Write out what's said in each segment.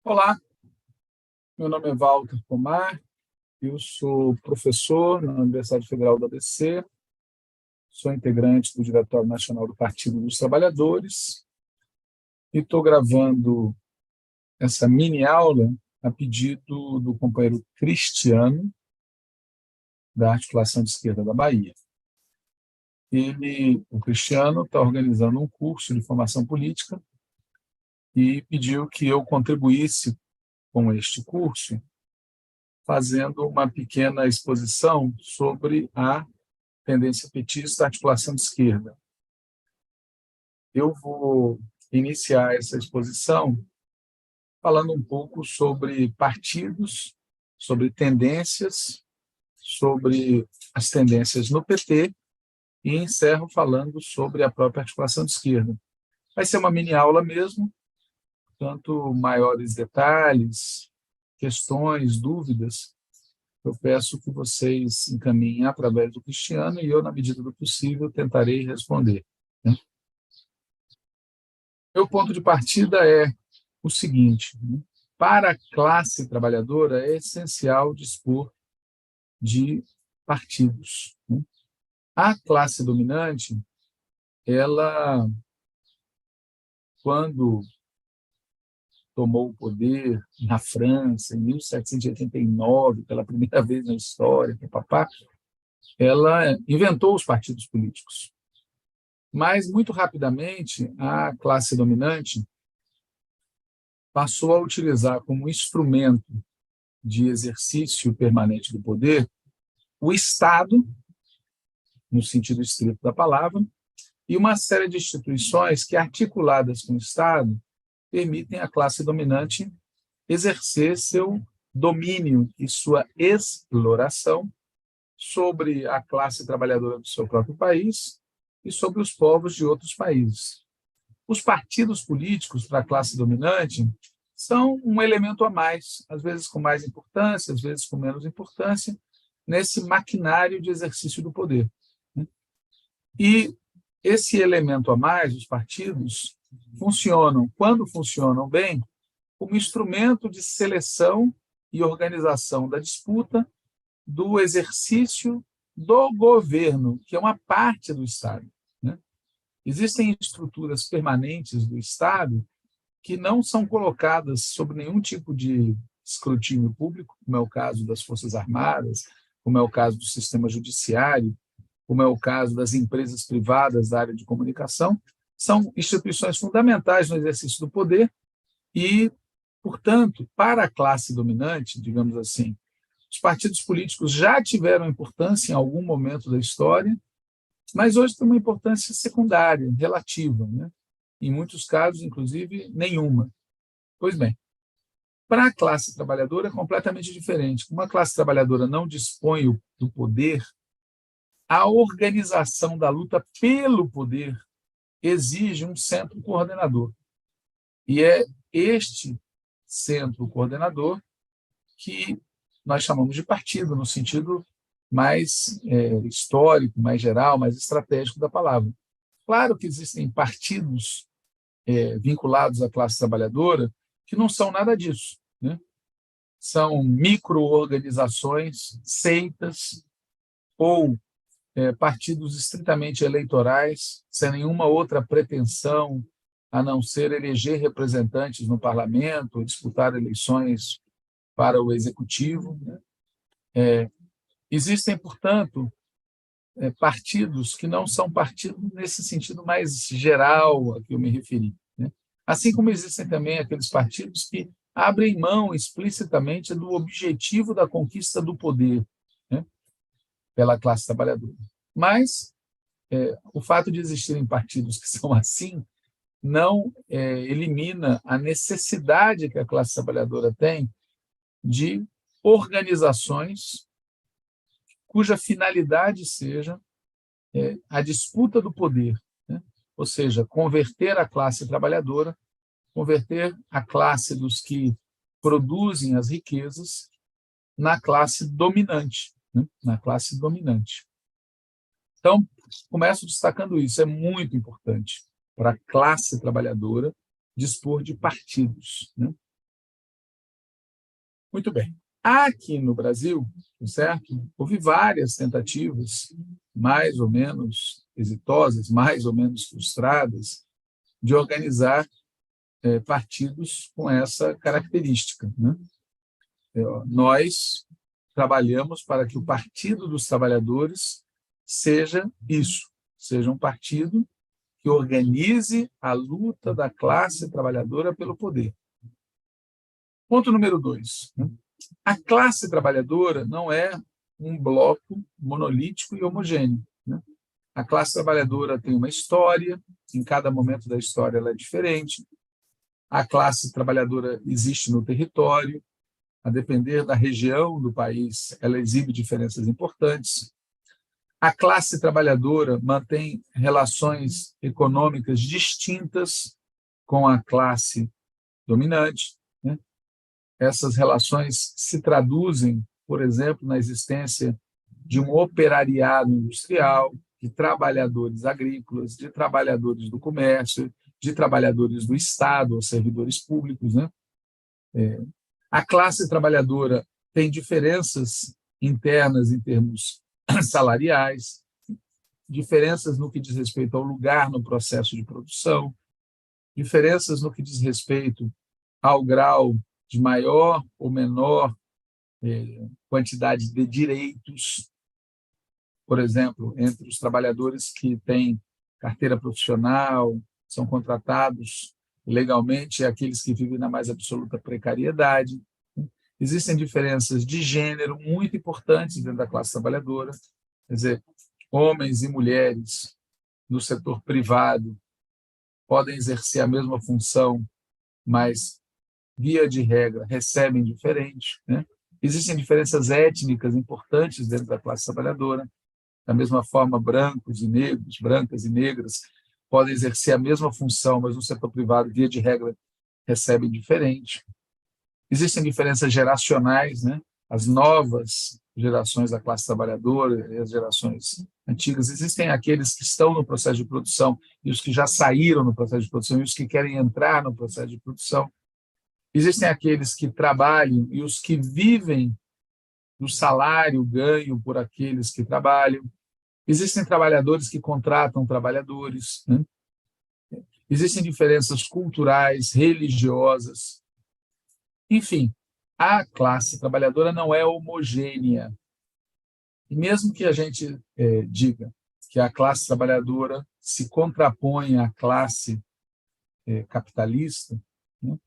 Olá, meu nome é Walter Pomar, eu sou professor na Universidade Federal do ABC, sou integrante do Diretório Nacional do Partido dos Trabalhadores e estou gravando essa mini aula a pedido do companheiro Cristiano, da Articulação de Esquerda da Bahia. O Cristiano, está organizando um curso de formação política e pediu que eu contribuísse com este curso, fazendo uma pequena exposição sobre a tendência petista, articulação de esquerda. Eu vou iniciar essa exposição falando um pouco sobre partidos, sobre tendências, sobre as tendências no PT e encerro falando sobre a própria articulação de esquerda. Vai ser uma mini aula mesmo, portanto, maiores detalhes, questões, dúvidas, eu peço que vocês encaminhem através do Cristiano e eu, na medida do possível, tentarei responder. Meu ponto de partida é o seguinte: para a classe trabalhadora é essencial dispor de partidos. A classe dominante, ela, quando tomou o poder na França, em 1789, pela primeira vez na história, ela inventou os partidos políticos. Mas, muito rapidamente, a classe dominante passou a utilizar como instrumento de exercício permanente do poder o Estado, no sentido estrito da palavra, e uma série de instituições que, articuladas com o Estado, permitem à classe dominante exercer seu domínio e sua exploração sobre a classe trabalhadora do seu próprio país e sobre os povos de outros países. Os partidos políticos para a classe dominante são um elemento a mais, às vezes com mais importância, às vezes com menos importância, nesse maquinário de exercício do poder. E esse elemento a mais, os partidos, funcionam, quando funcionam bem, como instrumento de seleção e organização da disputa, do exercício do governo, que é uma parte do Estado. Existem estruturas permanentes do Estado que não são colocadas sob nenhum tipo de escrutínio público, como é o caso das Forças Armadas, como é o caso do sistema judiciário, como é o caso das empresas privadas da área de comunicação. São instituições fundamentais no exercício do poder e, portanto, para a classe dominante, digamos assim, os partidos políticos já tiveram importância em algum momento da história, mas hoje tem uma importância secundária, relativa, em muitos casos, inclusive, nenhuma. Pois bem, para a classe trabalhadora é completamente diferente. Como a classe trabalhadora não dispõe do poder, a organização da luta pelo poder exige um centro coordenador. E é este centro coordenador que nós chamamos de partido, no sentido mais histórico, mais geral, mais estratégico da palavra. Claro que existem partidos vinculados à classe trabalhadora que não são nada disso. São micro-organizações, seitas ou partidos estritamente eleitorais, sem nenhuma outra pretensão a não ser eleger representantes no parlamento, disputar eleições para o executivo. Existem, portanto, partidos que não são partidos nesse sentido mais geral a que eu me referi. Assim como existem também aqueles partidos que abrem mão explicitamente do objetivo da conquista do poder pela classe trabalhadora. Mas o fato de existirem partidos que são assim não elimina a necessidade que a classe trabalhadora tem de organizações cuja finalidade seja a disputa do poder, ou seja, converter a classe trabalhadora, converter a classe dos que produzem as riquezas na classe dominante, na classe dominante. Então, começo destacando isso, é muito importante para a classe trabalhadora dispor de partidos. Muito bem. Aqui no Brasil, certo? Houve várias tentativas, mais ou menos exitosas, mais ou menos frustradas, de organizar partidos com essa característica, né? Nós trabalhamos para que o Partido dos Trabalhadores seja isso, seja um partido que organize a luta da classe trabalhadora pelo poder. Ponto número 2. A classe trabalhadora não é um bloco monolítico e homogêneo, né? A classe trabalhadora tem uma história, em cada momento da história ela é diferente. A classe trabalhadora existe no território, a depender da região do país, ela exibe diferenças importantes. A classe trabalhadora mantém relações econômicas distintas com a classe dominante, né? Essas relações se traduzem, por exemplo, na existência de um operariado industrial, de trabalhadores agrícolas, de trabalhadores do comércio, de trabalhadores do Estado, ou servidores públicos, né? A classe trabalhadora tem diferenças internas em termos salariais, diferenças no que diz respeito ao lugar no processo de produção, diferenças no que diz respeito ao grau de maior ou menor quantidade de direitos, por exemplo, entre os trabalhadores que têm carteira profissional, são contratados legalmente, e aqueles que vivem na mais absoluta precariedade. Existem diferenças de gênero muito importantes dentro da classe trabalhadora, quer dizer, homens e mulheres no setor privado podem exercer a mesma função, mas, via de regra, recebem diferente, né? Existem diferenças étnicas importantes dentro da classe trabalhadora. Da mesma forma, brancos e negros, brancas e negras, podem exercer a mesma função, mas no setor privado, via de regra, recebem diferente. Existem diferenças geracionais, né? As novas gerações da classe trabalhadora e as gerações antigas. Existem aqueles que estão no processo de produção e os que já saíram no processo de produção e os que querem entrar no processo de produção. Existem aqueles que trabalham e os que vivem do salário ganho por aqueles que trabalham. Existem trabalhadores que contratam trabalhadores, né? Existem diferenças culturais, religiosas. Enfim, a classe trabalhadora não é homogênea. E mesmo que a gente diga que a classe trabalhadora se contrapõe à classe capitalista, né?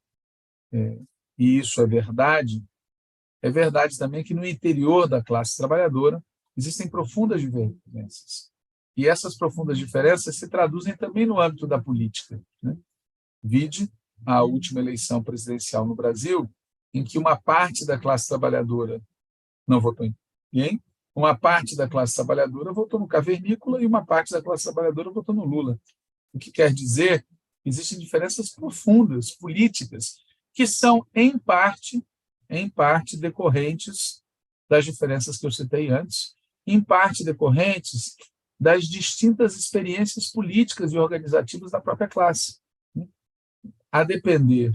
E isso é verdade também que no interior da classe trabalhadora existem profundas diferenças. E essas profundas diferenças se traduzem também no âmbito da política, né? Vide a última eleição presidencial no Brasil, em que uma parte da classe trabalhadora não votou em ninguém, uma parte da classe trabalhadora votou no Cavernícola e uma parte da classe trabalhadora votou no Lula. O que quer dizer que existem diferenças profundas, políticas, que são, em parte decorrentes das diferenças que eu citei antes, em parte decorrentes das distintas experiências políticas e organizativas da própria classe. A depender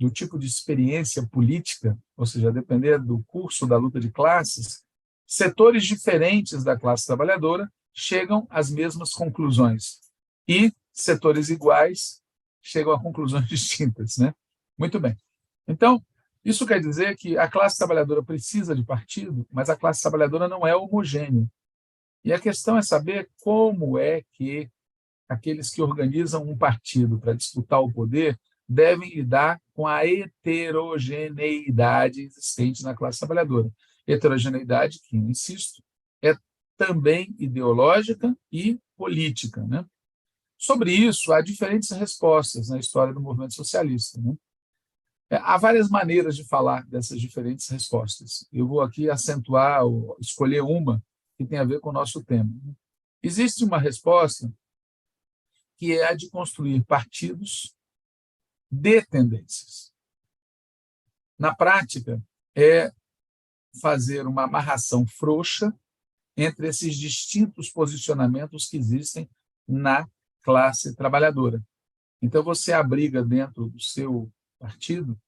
do tipo de experiência política, ou seja, a depender do curso da luta de classes, setores diferentes da classe trabalhadora chegam às mesmas conclusões e setores iguais chegam a conclusões distintas, né? Muito bem. Então, isso quer dizer que a classe trabalhadora precisa de partido, mas a classe trabalhadora não é homogênea. E a questão é saber como é que aqueles que organizam um partido para disputar o poder devem lidar com a heterogeneidade existente na classe trabalhadora. Heterogeneidade, que, insisto, é também ideológica e política, né? Sobre isso, há diferentes respostas na história do movimento socialista, né? Há várias maneiras de falar dessas diferentes respostas. Eu vou aqui acentuar, ou escolher uma que tem a ver com o nosso tema. Existe uma resposta que é a de construir partidos de tendências. Na prática, é fazer uma amarração frouxa entre esses distintos posicionamentos que existem na classe trabalhadora. Então, você abriga dentro do seu partido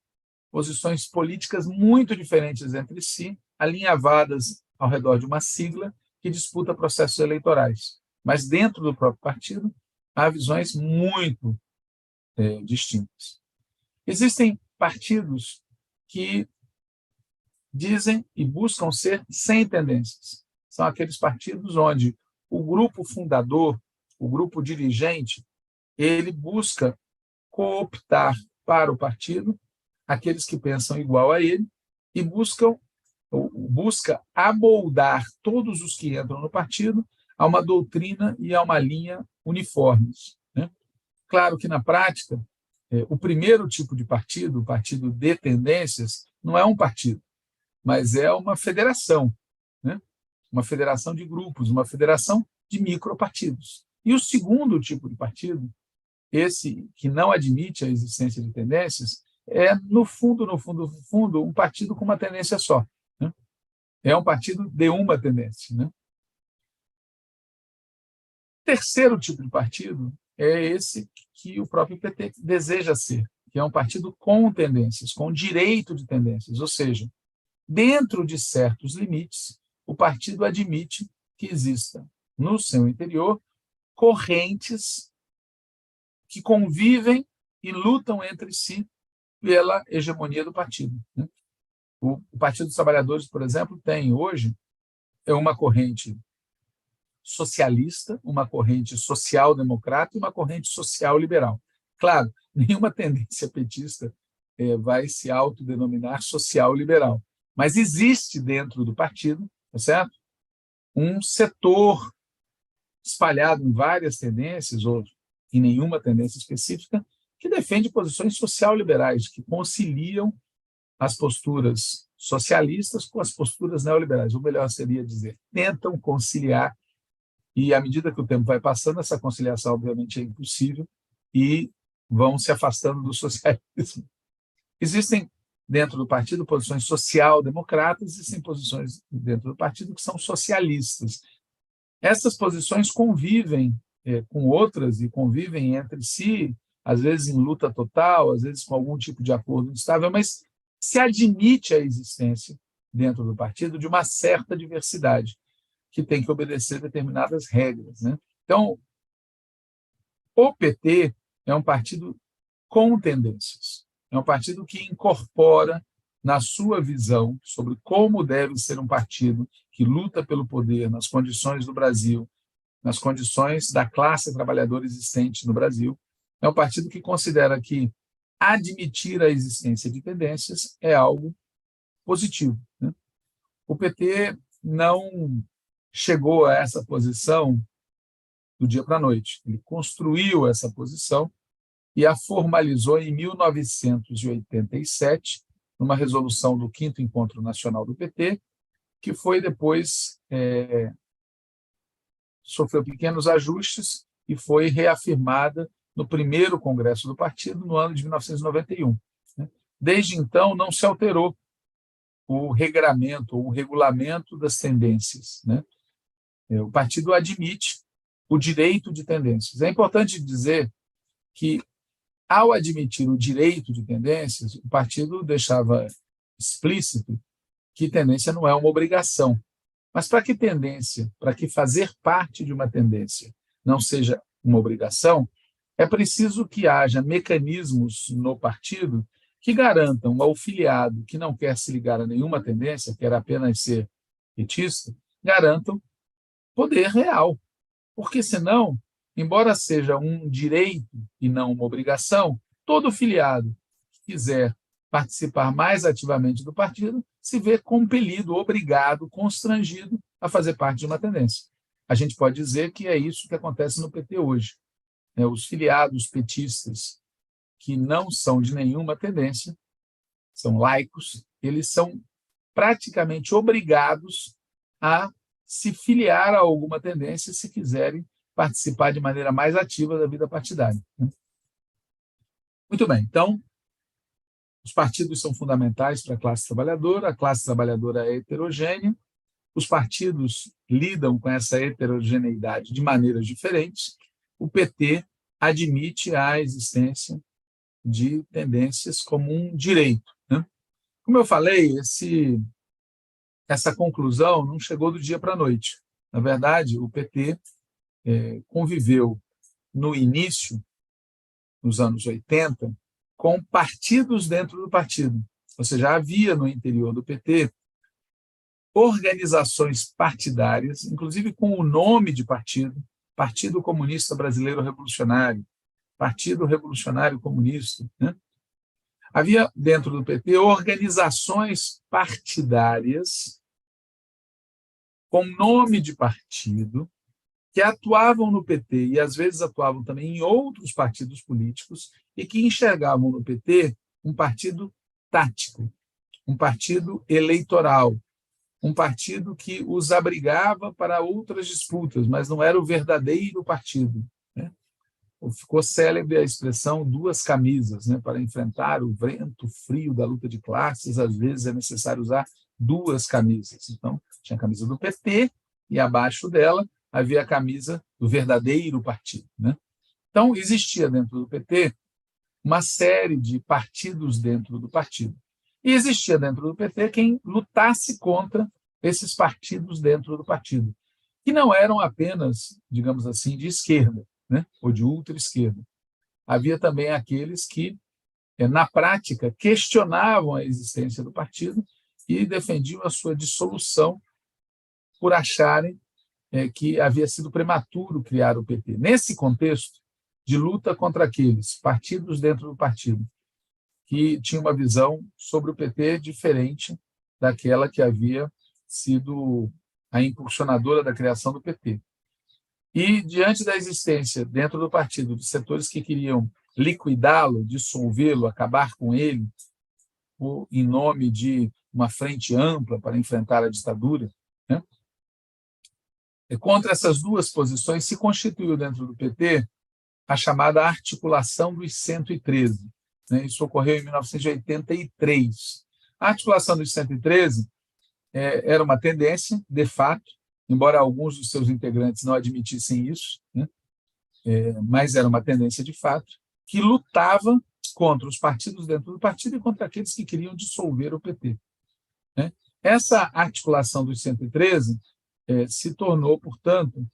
posições políticas muito diferentes entre si, alinhavadas ao redor de uma sigla que disputa processos eleitorais. Mas dentro do próprio partido, há visões muito distintas. Existem partidos que dizem e buscam ser sem tendências. São aqueles partidos onde o grupo fundador, o grupo dirigente, ele busca cooptar para o partido aqueles que pensam igual a ele e busca amoldar todos os que entram no partido a uma doutrina e a uma linha uniformes, né? Claro que, na prática, o primeiro tipo de partido, o partido de tendências, não é um partido, mas é uma federação, né? Uma federação de grupos, uma federação de micropartidos. E o segundo tipo de partido, esse que não admite a existência de tendências, é, no fundo, um partido com uma tendência só, né? É um partido de uma tendência, né? O terceiro tipo de partido é esse que o próprio PT deseja ser, que é um partido com tendências, com direito de tendências, ou seja, dentro de certos limites, o partido admite que exista no seu interior correntes que convivem e lutam entre si pela hegemonia do partido, né? O Partido dos Trabalhadores, por exemplo, tem hoje uma corrente socialista, uma corrente social-democrata e uma corrente social-liberal. Claro, nenhuma tendência petista vai se autodenominar social-liberal, mas existe dentro do partido, tá certo? Um setor espalhado em várias tendências, ou em nenhuma tendência específica, que defende posições social-liberais, que conciliam as posturas socialistas com as posturas neoliberais. O melhor seria dizer, tentam conciliar, e à medida que o tempo vai passando, essa conciliação, obviamente, é impossível, e vão se afastando do socialismo. Existem dentro do partido posições social-democratas, existem posições dentro do partido que são socialistas. Essas posições convivem com outras e convivem entre si, às vezes em luta total, às vezes com algum tipo de acordo instável, mas se admite a existência dentro do partido de uma certa diversidade, que tem que obedecer determinadas regras, né? Então, o PT é um partido com tendências, é um partido que incorpora na sua visão sobre como deve ser um partido que luta pelo poder nas condições do Brasil, nas condições da classe trabalhadora existente no Brasil, é um partido que considera que admitir a existência de tendências é algo positivo, né? O PT não chegou a essa posição do dia para a noite. Ele construiu essa posição e a formalizou em 1987, numa resolução do 5º Encontro Nacional do PT, que foi depois sofreu pequenos ajustes e foi reafirmada no primeiro congresso do partido, no ano de 1991. Desde então, não se alterou o regramento, o regulamento das tendências, né? O partido admite o direito de tendências. É importante dizer que, ao admitir o direito de tendências, o partido deixava explícito que tendência não é uma obrigação. Mas para que fazer parte de uma tendência não seja uma obrigação, é preciso que haja mecanismos no partido que garantam ao filiado que não quer se ligar a nenhuma tendência, quer apenas ser petista, garantam poder real. Porque, senão, embora seja um direito e não uma obrigação, todo filiado que quiser participar mais ativamente do partido se vê compelido, obrigado, constrangido a fazer parte de uma tendência. A gente pode dizer que é isso que acontece no PT hoje. Os filiados petistas que não são de nenhuma tendência, são laicos, eles são praticamente obrigados a se filiar a alguma tendência se quiserem participar de maneira mais ativa da vida partidária. Muito bem, então, os partidos são fundamentais para a classe trabalhadora é heterogênea, os partidos lidam com essa heterogeneidade de maneiras diferentes, o PT admite a existência de tendências como um direito, né? Como eu falei, essa conclusão não chegou do dia para a noite. Na verdade, o PT conviveu no início, nos anos 80, com partidos dentro do partido. Ou seja, havia no interior do PT organizações partidárias, inclusive com o nome de partido, Partido Comunista Brasileiro Revolucionário, Partido Revolucionário Comunista, né? Havia dentro do PT organizações partidárias com nome de partido que atuavam no PT e às vezes atuavam também em outros partidos políticos e que enxergavam no PT um partido tático, um partido eleitoral, um partido que os abrigava para outras disputas, mas não era o verdadeiro partido, né? Ficou célebre a expressão duas camisas, né? Para enfrentar o vento frio da luta de classes, às vezes é necessário usar duas camisas. Então, tinha a camisa do PT e abaixo dela havia a camisa do verdadeiro partido, né? Então, existia dentro do PT uma série de partidos dentro do partido. E existia dentro do PT quem lutasse contra esses partidos dentro do partido, que não eram apenas, digamos assim, de esquerda, né, ou de ultra-esquerda. Havia também aqueles que, na prática, questionavam a existência do partido e defendiam a sua dissolução por acharem que havia sido prematuro criar o PT. Nesse contexto de luta contra aqueles partidos dentro do partido que tinham uma visão sobre o PT diferente daquela que havia sido a impulsionadora da criação do PT. E, diante da existência dentro do partido de setores que queriam liquidá-lo, dissolvê-lo, acabar com ele, em nome de uma frente ampla para enfrentar a ditadura, né? E contra essas duas posições se constituiu dentro do PT a chamada articulação dos 113. Né? Isso ocorreu em 1983. A articulação dos 113 era uma tendência, de fato, embora alguns dos seus integrantes não admitissem isso, né? Mas era uma tendência de fato, que lutava contra os partidos dentro do partido e contra aqueles que queriam dissolver o PT. Né? Essa articulação dos 113 se tornou, portanto,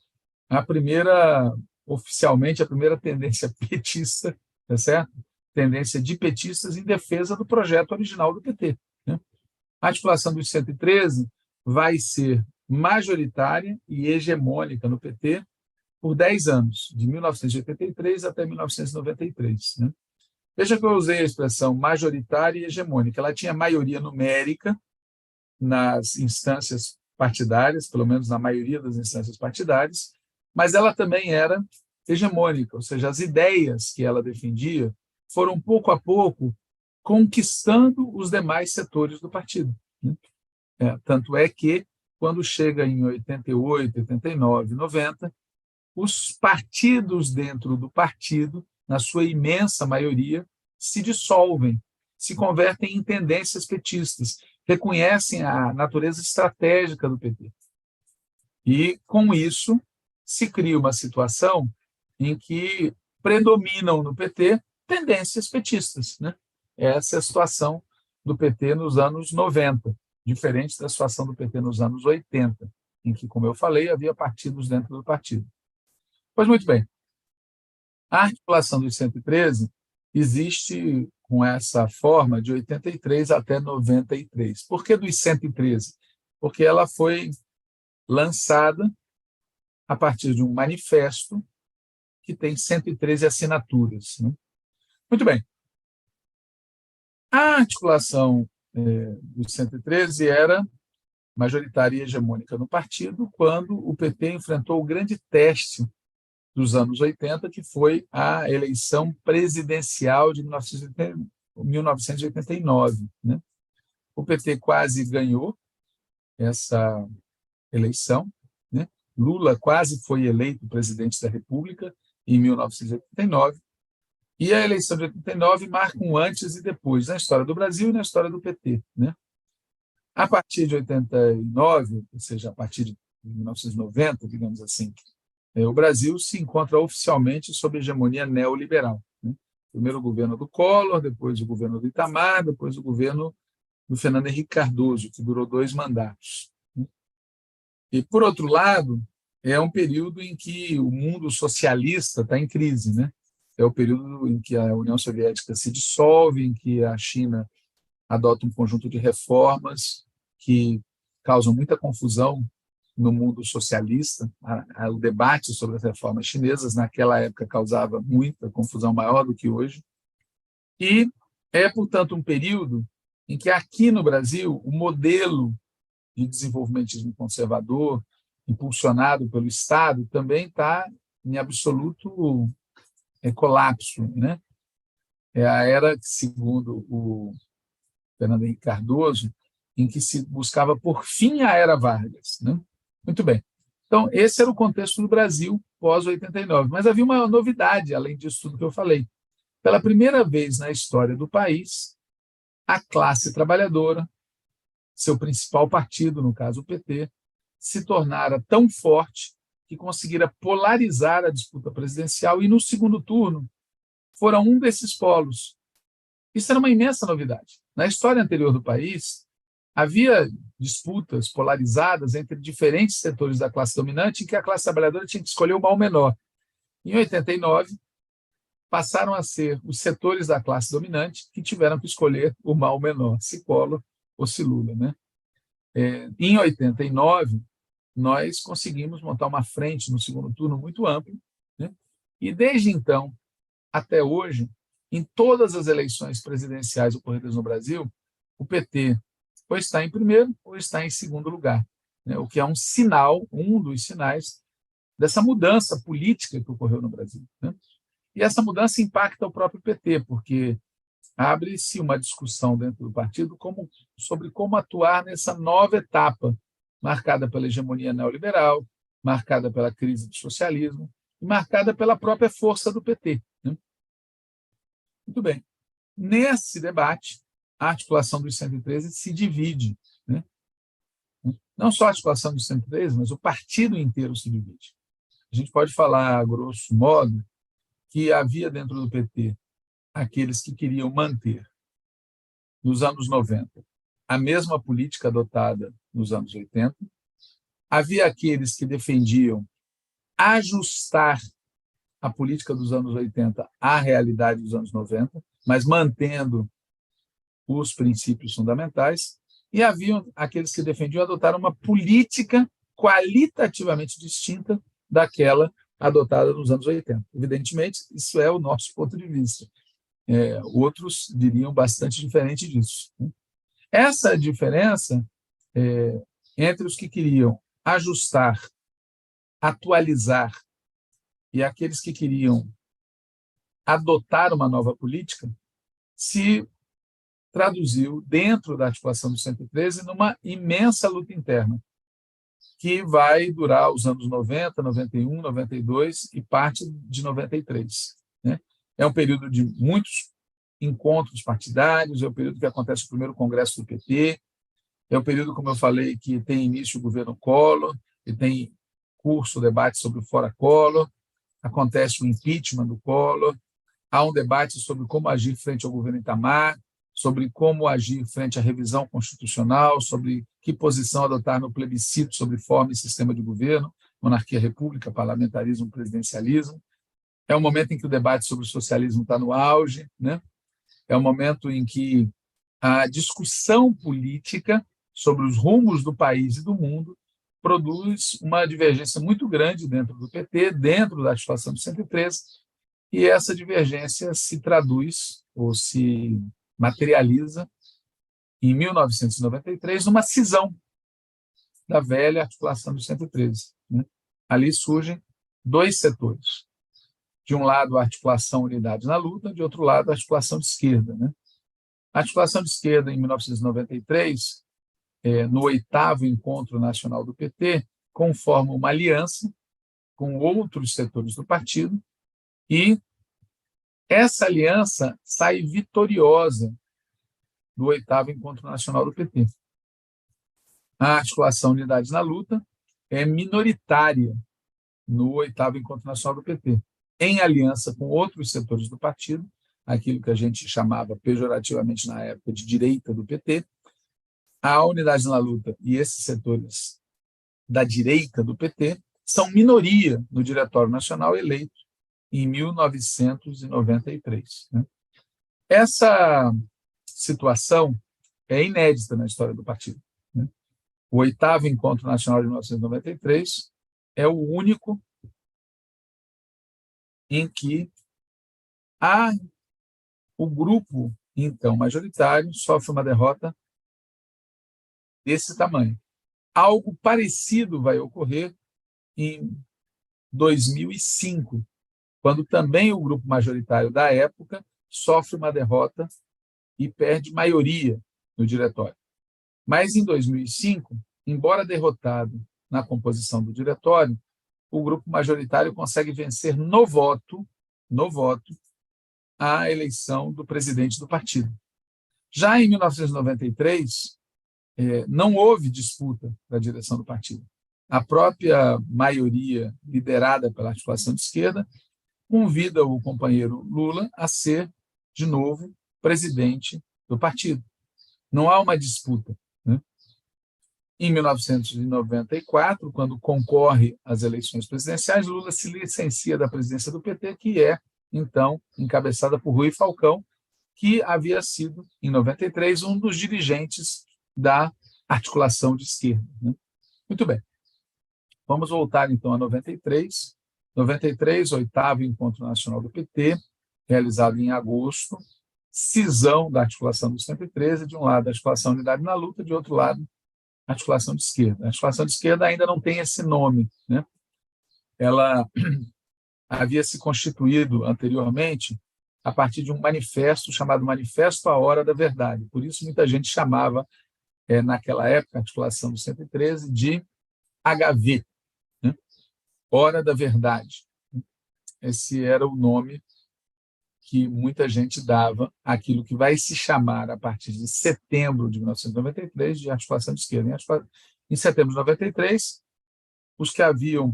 oficialmente, a primeira tendência petista, tá certo? Tendência de petistas em defesa do projeto original do PT. Né? A articulação dos 113 vai ser majoritária e hegemônica no PT por 10 anos, de 1983 até 1993. Né? Veja que eu usei a expressão majoritária e hegemônica. Ela tinha maioria numérica nas instâncias partidárias, pelo menos na maioria das instâncias partidárias, mas ela também era hegemônica, ou seja, as ideias que ela defendia foram, pouco a pouco, conquistando os demais setores do partido. Né? Tanto é que, quando chega em 88, 89, 90, os partidos dentro do partido, na sua imensa maioria, se dissolvem, se convertem em tendências petistas, reconhecem a natureza estratégica do PT. E, com isso, se cria uma situação em que predominam no PT tendências petistas. Né? Essa é a situação do PT nos anos 90, diferente da situação do PT nos anos 80, em que, como eu falei, havia partidos dentro do partido. Pois muito bem, a articulação dos 113 existe com essa forma de 83 até 93. Por que dos 113? Porque ela foi lançada a partir de um manifesto que tem 113 assinaturas. Né? Muito bem. A articulação dos 113 era majoritária e hegemônica no partido quando o PT enfrentou o grande teste dos anos 80, que foi a eleição presidencial de 1989. Né? O PT quase ganhou essa eleição. Né? Lula quase foi eleito presidente da República em 1989, e a eleição de 89 marca um antes e depois na história do Brasil e na história do PT. Né? A partir de 89, ou seja, a partir de 1990, digamos assim, o Brasil se encontra oficialmente sob hegemonia neoliberal. Né? Primeiro o governo do Collor, depois o governo do Itamar, depois o governo do Fernando Henrique Cardoso, que durou 2 mandatos. E, por outro lado, é um período em que o mundo socialista está em crise, né? É o período em que a União Soviética se dissolve, em que a China adota um conjunto de reformas que causam muita confusão no mundo socialista. O debate sobre as reformas chinesas, naquela época, causava muita confusão, maior do que hoje. E é, portanto, um período em que, aqui no Brasil, o modelo de desenvolvimentismo conservador, impulsionado pelo Estado, também está em absoluto colapso, né? É a era, segundo o Fernando Henrique Cardoso, em que se buscava por fim a era Vargas, né? Muito bem. Então, esse era o contexto do Brasil pós-89. Mas havia uma novidade, além disso tudo que eu falei. Pela primeira vez na história do país, a classe trabalhadora, seu principal partido, no caso o PT, se tornara tão forte que conseguira polarizar a disputa presidencial e, no segundo turno, fora um desses polos. Isso era uma imensa novidade. Na história anterior do país, havia disputas polarizadas entre diferentes setores da classe dominante, em que a classe trabalhadora tinha que escolher o mal menor. Em 89, passaram a ser os setores da classe dominante que tiveram que escolher o mal menor, se Collor ou se Lula, né? Em 89, nós conseguimos montar uma frente no segundo turno muito ampla, né? E desde então até hoje, em todas as eleições presidenciais ocorridas no Brasil, o PT ou está em primeiro ou está em segundo lugar, né? O que é um sinal, um dos sinais dessa mudança política que ocorreu no Brasil, né? E essa mudança impacta o próprio PT, porque abre-se uma discussão dentro do partido sobre como atuar nessa nova etapa, marcada pela hegemonia neoliberal, marcada pela crise do socialismo e marcada pela própria força do PT, né? Muito bem. Nesse debate, a articulação dos 113 se divide, né? Não só a articulação dos 113, mas o partido inteiro se divide. A gente pode falar, a grosso modo, que havia dentro do PT aqueles que queriam manter, nos anos 90, a mesma política adotada nos anos 80. Havia aqueles que defendiam ajustar a política dos anos 80 à realidade dos anos 90, mas mantendo os princípios fundamentais. E havia aqueles que defendiam adotar uma política qualitativamente distinta daquela adotada nos anos 80. Evidentemente, isso é o nosso ponto de vista. Outros diriam bastante diferente disso, né? Essa diferença entre os que queriam ajustar, atualizar, e aqueles que queriam adotar uma nova política se traduziu, dentro da articulação do 113, numa imensa luta interna, que vai durar os anos 90, 91, 92 e parte de 93, né? É um período de muitos encontros partidários, é o período que acontece o primeiro congresso do PT, é o período, como eu falei, que tem início o governo Collor, e tem curso, debate sobre o fora Collor, acontece o impeachment do Collor, há um debate sobre como agir frente ao governo Itamar, sobre como agir frente à revisão constitucional, sobre que posição adotar no plebiscito sobre forma e sistema de governo, monarquia-república, parlamentarismo, presidencialismo. É um momento em que o debate sobre o socialismo está no auge, né? É um momento em que a discussão política sobre os rumos do país e do mundo produz uma divergência muito grande dentro do PT, dentro da articulação do 113, e essa divergência se traduz ou se materializa em 1993 numa cisão da velha articulação do 113, né? Ali surgem dois setores. De um lado, a articulação Unidade na Luta, de outro lado, a articulação de esquerda, né? A articulação de esquerda, em 1993, no 8º Encontro Nacional do PT, conforma uma aliança com outros setores do partido, e essa aliança sai vitoriosa do 8º Encontro Nacional do PT. A articulação Unidade na Luta é minoritária no 8º Encontro Nacional do PT, em aliança com outros setores do partido, aquilo que a gente chamava pejorativamente na época de direita do PT, a Unidade na Luta e esses setores da direita do PT são minoria no Diretório Nacional eleito em 1993. Né? Essa situação é inédita na história do partido. Né? O 8º Encontro Nacional de 1993 é o único em que o grupo, então, majoritário sofre uma derrota desse tamanho. Algo parecido vai ocorrer em 2005, quando também o grupo majoritário da época sofre uma derrota e perde maioria no diretório. Mas em 2005, embora derrotado na composição do diretório, o grupo majoritário consegue vencer no voto, a eleição do presidente do partido. Já em 1993, não houve disputa da direção do partido. A própria maioria, liderada pela articulação de esquerda, convida o companheiro Lula a ser, de novo, presidente do partido. Não há uma disputa. Né? Em 1994, quando concorre às eleições presidenciais, Lula se licencia da presidência do PT, que é, então, encabeçada por Rui Falcão, que havia sido, em 93, um dos dirigentes da articulação de esquerda. Né? Muito bem. Vamos voltar, então, a 93. 93, 8º Encontro Nacional do PT, realizado em agosto, cisão da articulação do 113, de um lado a articulação Unidade na Luta, de outro lado a articulação de esquerda. A articulação de esquerda ainda não tem esse nome. Né? Ela havia se constituído anteriormente a partir de um manifesto chamado Manifesto à Hora da Verdade. Por isso, muita gente chamava, naquela época, a articulação do 113, de HV, né? Hora da Verdade. Esse era o nome que muita gente dava àquilo que vai se chamar, a partir de setembro de 1993, de articulação de esquerda. Em setembro de 93, os que haviam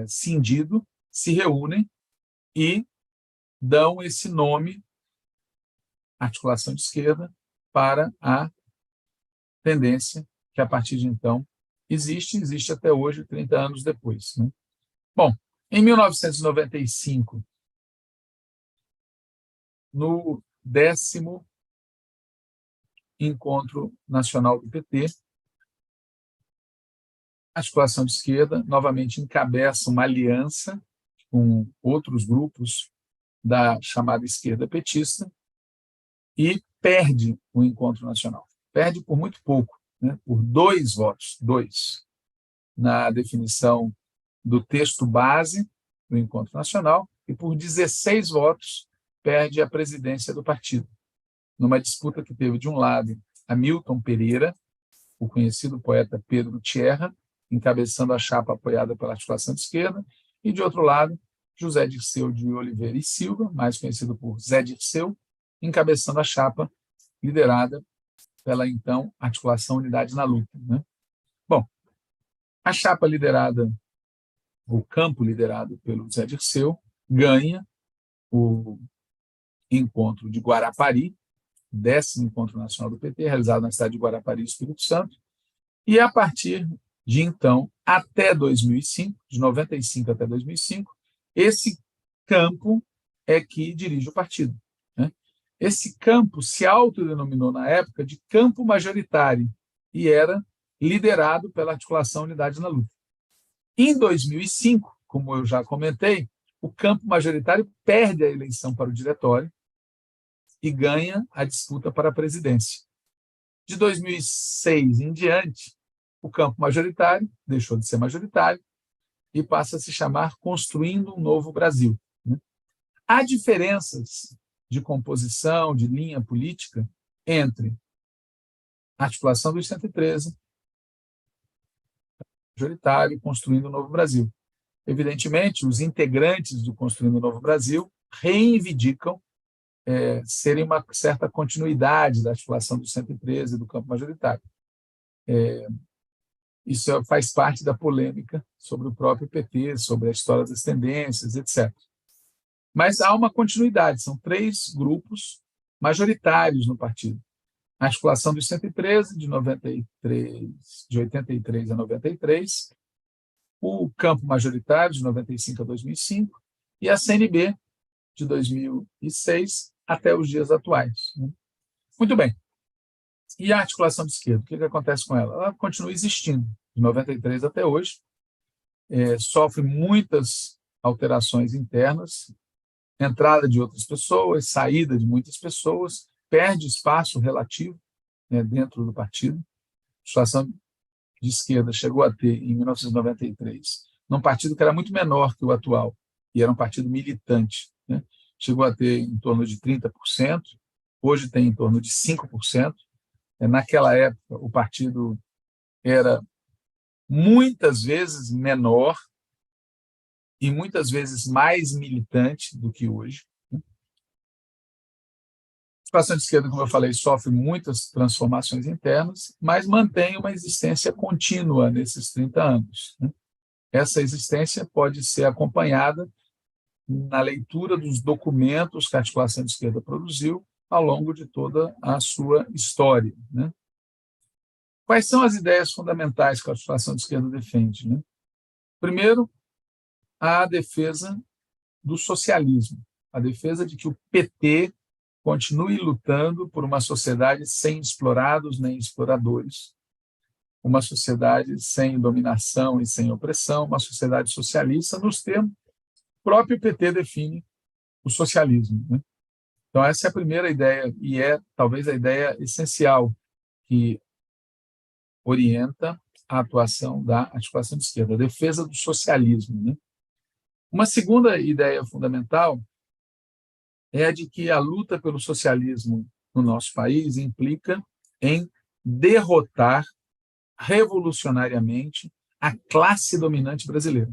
cindido se reúnem e dão esse nome, articulação de esquerda, para a tendência que, a partir de então, existe até hoje, 30 anos depois. Né? Bom, em 1995, no 10º Encontro Nacional do PT, a articulação de esquerda novamente encabeça uma aliança com outros grupos da chamada esquerda petista e perde o Encontro Nacional. Perde por muito pouco, né? Por 2 votos, na definição do texto base do Encontro Nacional, e por 16 votos perde a presidência do partido, numa disputa que teve, de um lado, Hamilton Pereira, o conhecido poeta Pedro Tierra, encabeçando a chapa apoiada pela articulação de esquerda, e, de outro lado, José Dirceu de Oliveira e Silva, mais conhecido por Zé Dirceu, encabeçando a chapa liderada pela, então, articulação Unidade na Luta. Né? Bom, a chapa liderada, o campo liderado pelo Zé Dirceu, ganha o encontro de Guarapari, 10º Encontro Nacional do PT, realizado na cidade de Guarapari, Espírito Santo, e, a partir de então, até 2005, de 95 até 2005, esse campo é que dirige o partido. Né? Esse campo se autodenominou, na época, de campo majoritário e era liderado pela articulação Unidade na Luta. Em 2005, como eu já comentei, o campo majoritário perde a eleição para o diretório e ganha a disputa para a presidência. De 2006 em diante, o campo majoritário deixou de ser majoritário e passa a se chamar Construindo um Novo Brasil. Há diferenças de composição, de linha política, entre a articulação dos 113, majoritário e Construindo um Novo Brasil. Evidentemente, os integrantes do Construindo um Novo Brasil reivindicam serem uma certa continuidade da articulação dos 113 e do campo majoritário. Isso faz parte da polêmica sobre o próprio PT, sobre a história das tendências, etc. Mas há uma continuidade, são 3 grupos majoritários no partido. A articulação dos 113, de 83 a 93, o campo majoritário, de 95 a 2005, e a CNB, de 2006 até os dias atuais. Muito bem. E a articulação de esquerda, o que acontece com ela? Ela continua existindo, de 93 até hoje, sofre muitas alterações internas, entrada de outras pessoas, saída de muitas pessoas, perde espaço relativo, né, dentro do partido. A articulação de esquerda chegou a ter, em 1993, num partido que era muito menor que o atual, e era um partido militante, né, chegou a ter em torno de 30%, hoje tem em torno de 5%. Naquela época, o partido era muitas vezes menor e muitas vezes mais militante do que hoje. A articulação de esquerda, como eu falei, sofre muitas transformações internas, mas mantém uma existência contínua nesses 30 anos. Essa existência pode ser acompanhada na leitura dos documentos que a articulação de esquerda produziu ao longo de toda a sua história. Quais são as ideias fundamentais que a articulação de esquerda defende? Primeiro, a defesa do socialismo, a defesa de que o PT continue lutando por uma sociedade sem explorados nem exploradores, uma sociedade sem dominação e sem opressão, uma sociedade socialista, nos termos que o próprio PT define o socialismo. Então, essa é a primeira ideia, e é talvez a ideia essencial que orienta a atuação da articulação de esquerda, a defesa do socialismo. Uma segunda ideia fundamental é a de que a luta pelo socialismo no nosso país implica em derrotar revolucionariamente a classe dominante brasileira.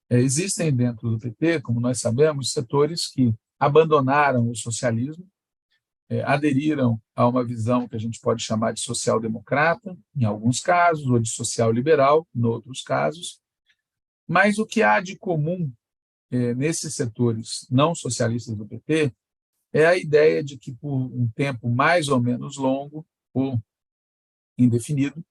Existem dentro do PT, como nós sabemos, setores que abandonaram o socialismo, aderiram a uma visão que a gente pode chamar de social-democrata, em alguns casos, ou de social-liberal, em outros casos. Mas o que há de comum nesses setores não socialistas do PT é a ideia de que, por um tempo mais ou menos longo, ou indefinido,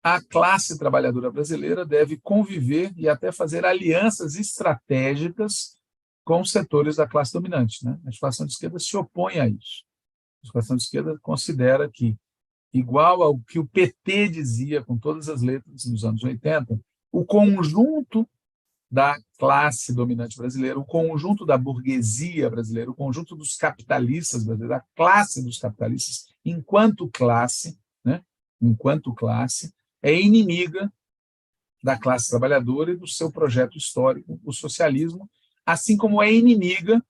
a classe trabalhadora brasileira deve conviver e até fazer alianças estratégicas com os setores da classe dominante. A articulação de esquerda se opõe a isso. A articulação de esquerda considera que, igual ao que o PT dizia com todas as letras nos anos 80, o conjunto da classe dominante brasileira, o conjunto da burguesia brasileira, o conjunto dos capitalistas brasileiros, a classe dos capitalistas, enquanto classe, é inimiga da classe trabalhadora e do seu projeto histórico, o socialismo, assim como é inimiga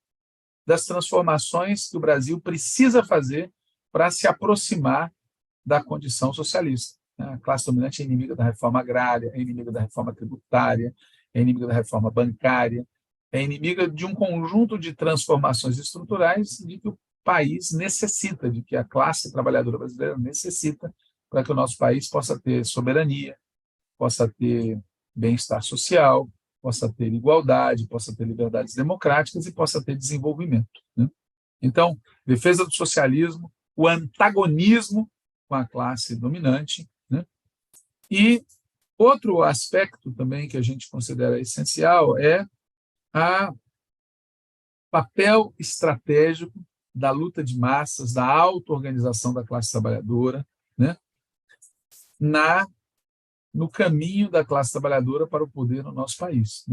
das transformações que o Brasil precisa fazer para se aproximar da condição socialista. A classe dominante é inimiga da reforma agrária, é inimiga da reforma tributária, é inimiga da reforma bancária, é inimiga de um conjunto de transformações estruturais de que o país necessita, de que a classe trabalhadora brasileira necessita para que o nosso país possa ter soberania, possa ter bem-estar social, possa ter igualdade, possa ter liberdades democráticas e possa ter desenvolvimento. Então, defesa do socialismo, o antagonismo com a classe dominante. E outro aspecto também que a gente considera essencial é o papel estratégico da luta de massas, da auto-organização da classe trabalhadora, no caminho da classe trabalhadora para o poder no nosso país.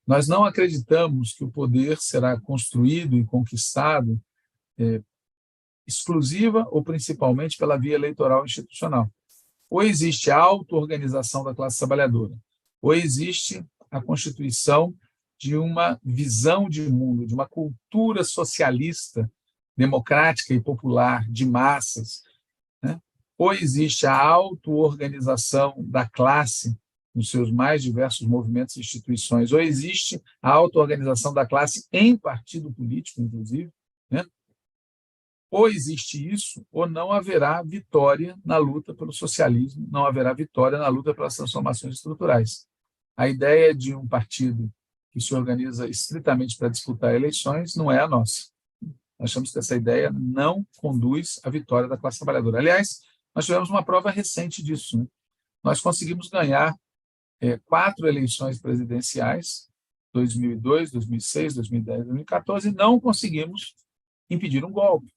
Nós não acreditamos que o poder será construído e conquistado exclusiva ou principalmente pela via eleitoral institucional. Ou existe a auto-organização da classe trabalhadora, ou existe a constituição de uma visão de mundo, de uma cultura socialista, democrática e popular de massas, ou existe a auto-organização da classe nos seus mais diversos movimentos e instituições, ou existe a auto-organização da classe em partido político, inclusive, ou existe isso, ou não haverá vitória na luta pelo socialismo, não haverá vitória na luta pelas transformações estruturais. A ideia de um partido que se organiza estritamente para disputar eleições não é a nossa. Nós achamos que essa ideia não conduz à vitória da classe trabalhadora. Aliás, nós tivemos uma prova recente disso, né? Nós conseguimos ganhar 4 eleições presidenciais, 2002, 2006, 2010, 2014, e não conseguimos impedir um golpe,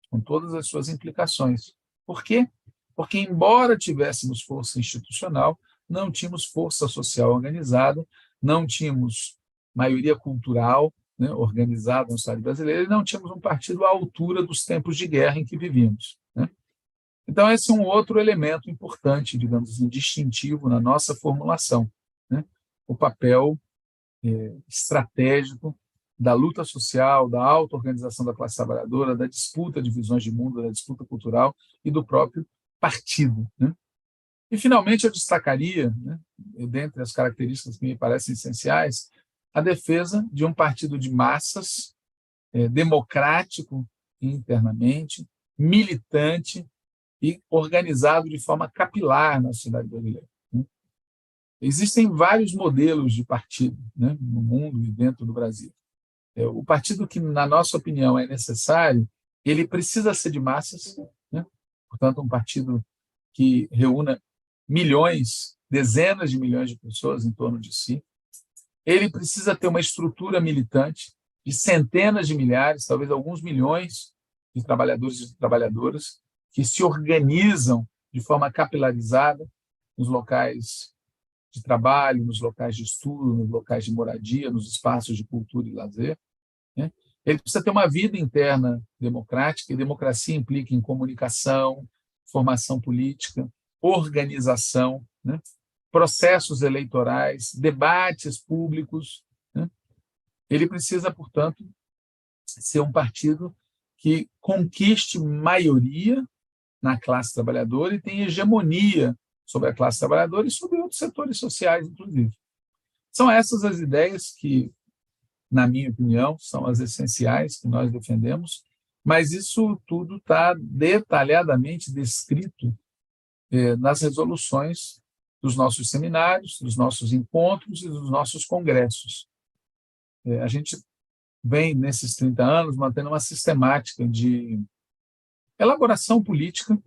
com todas as suas implicações. Por quê? Porque, embora tivéssemos força institucional, não tínhamos força social organizada, não tínhamos maioria cultural, né, organizada no Estado brasileiro, e não tínhamos um partido à altura dos tempos de guerra em que vivíamos, né? Então, esse é um outro elemento importante, digamos assim, distintivo na nossa formulação, né? O papel estratégico da luta social, da auto-organização da classe trabalhadora, da disputa de visões de mundo, da disputa cultural e do próprio partido, né? E, finalmente, eu destacaria, né, dentre as características que me parecem essenciais, a defesa de um partido de massas, democrático internamente, militante e organizado de forma capilar na sociedade brasileira, né? Existem vários modelos de partido, né, no mundo e dentro do Brasil. O partido que, na nossa opinião, é necessário, ele precisa ser de massas, né? Portanto, um partido que reúna milhões, dezenas de milhões de pessoas em torno de si. Ele precisa ter uma estrutura militante de centenas de milhares, talvez alguns milhões de trabalhadores e trabalhadoras que se organizam de forma capilarizada nos locais de trabalho, nos locais de estudo, nos locais de moradia, nos espaços de cultura e lazer, né? Ele precisa ter uma vida interna democrática, e democracia implica em comunicação, formação política, organização, né? Processos eleitorais, debates públicos, né? Ele precisa, portanto, ser um partido que conquiste maioria na classe trabalhadora e tenha hegemonia sobre a classe trabalhadora e sobre outros setores sociais, inclusive. São essas as ideias que, na minha opinião, são as essenciais que nós defendemos, mas isso tudo está detalhadamente descrito nas resoluções dos nossos seminários, dos nossos encontros e dos nossos congressos. A gente vem, nesses 30 anos, mantendo uma sistemática de elaboração política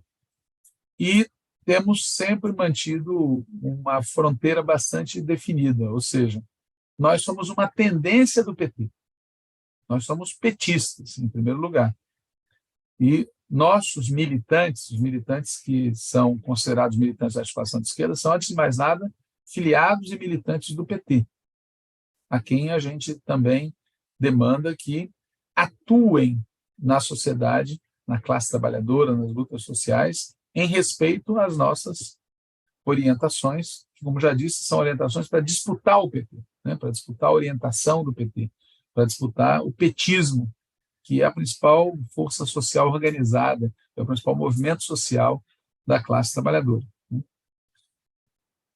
e temos sempre mantido uma fronteira bastante definida, ou seja, nós somos uma tendência do PT. Nós somos petistas, em primeiro lugar. E nossos militantes, os militantes que são considerados militantes da articulação de esquerda, são, antes de mais nada, filiados e militantes do PT, a quem a gente também demanda que atuem na sociedade, na classe trabalhadora, nas lutas sociais, em respeito às nossas orientações, que, como já disse, são orientações para disputar o PT, né? Para disputar a orientação do PT, para disputar o petismo, que é a principal força social organizada, é o principal movimento social da classe trabalhadora.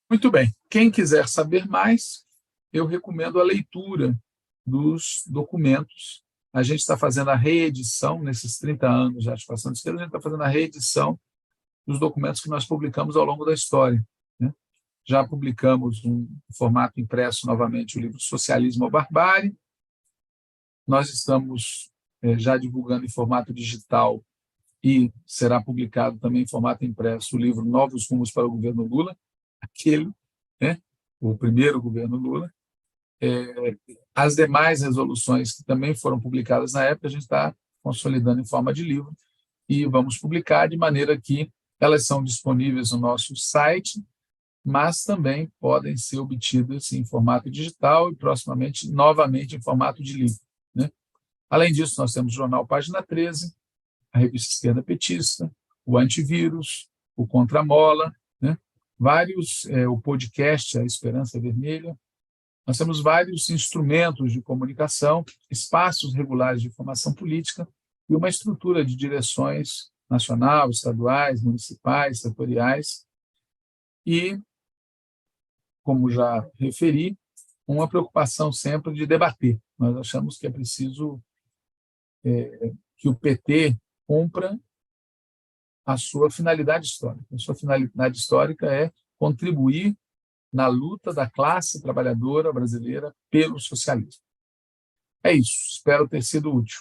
Muito bem. Quem quiser saber mais, eu recomendo a leitura dos documentos. A gente está fazendo a reedição, nesses 30 anos de articulação de esquerda, a gente está fazendo a reedição dos documentos que nós publicamos ao longo da história, né? Já publicamos um formato impresso novamente o livro Socialismo ou Barbárie. Nós estamos já divulgando em formato digital e será publicado também em formato impresso o livro Novos Rumos para o Governo Lula, aquele, né, o primeiro governo Lula. As demais resoluções que também foram publicadas na época, a gente está consolidando em forma de livro e vamos publicar de maneira que elas são disponíveis no nosso site, mas também podem ser obtidas em formato digital e, proximamente, novamente em formato de livro, né? Além disso, nós temos o jornal Página 13, a revista Esquerda Petista, o Antivírus, o Contramola, né? O podcast A Esperança Vermelha. Nós temos vários instrumentos de comunicação, espaços regulares de formação política e uma estrutura de direções nacional, estaduais, municipais, setoriais e, como já referi, uma preocupação sempre de debater. Nós achamos que é preciso que o PT cumpra a sua finalidade histórica. A sua finalidade histórica é contribuir na luta da classe trabalhadora brasileira pelo socialismo. É isso. Espero ter sido útil.